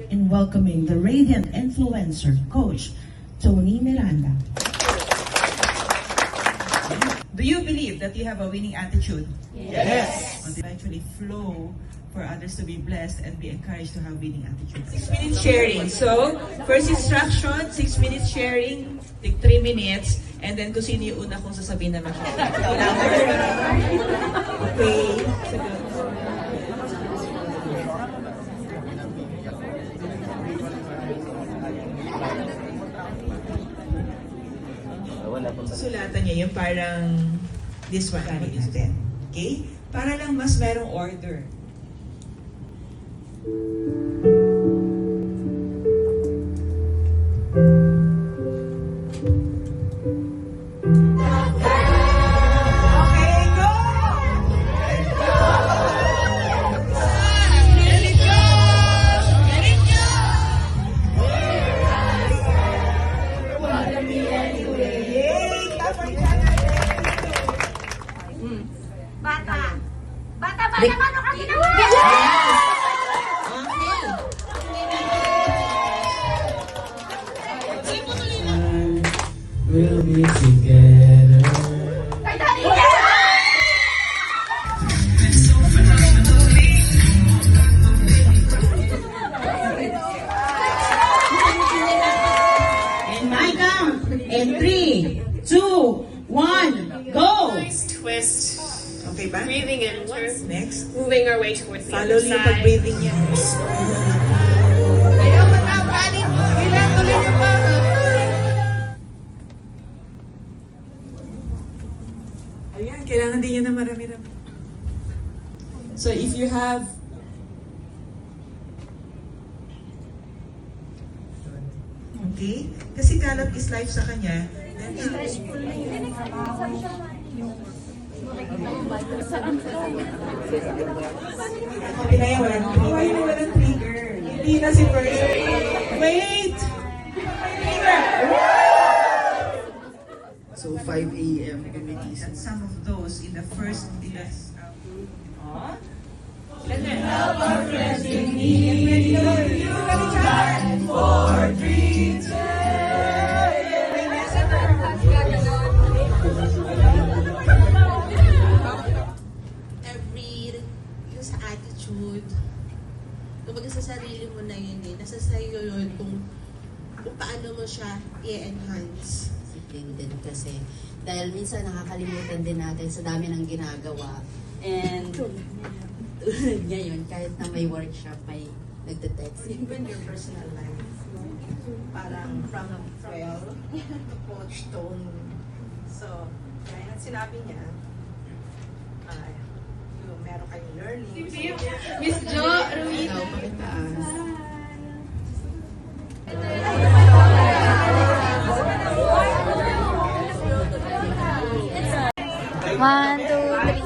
in welcoming the radiant influencer, Coach Tony Miranda. Do you believe that you have a winning attitude? Yes. And eventually flow for others to be blessed and be encouraged to have winning attitude. 6 minutes sharing. So, first instruction, 6 minutes sharing, take 3 minutes, and then kung sino yung una kong sasabihin naman siya. Okay. Sulatan niya yung parang this one instead. Okay? Para lang mas merong order. Bata naman o kasi naman! We'll be together. And my count in 3, 2, 1, go! Twist. Okay ba? Breathing in. Next. Moving our way towards the Follow other niyo yung side. pag-breathing niya. Ayan, kailangan din niya na marami-rami. So if you have okay? Kasi kalat is life sa kanya. Then, Pinaya, walang trigger. Walang trigger. Hindi na si person. Wait! So 5 a.m. committees. And some of those in the first, yung sa attitude, kumbaga sa sarili mo na yun eh, nasa sa'yo yun kung paano mo siya i-enhance. Discipline din kasi dahil minsan nakakalimutan din natin sa dami ng ginagawa and tulad niya yun, kahit na may workshop, may nagte-text. Even your personal life, parang from 12 to Coach Tony. So, kaya sinabi niya, yung meron kayong learning. Miss Jo, Ikaw, pakitaas. One, two, three.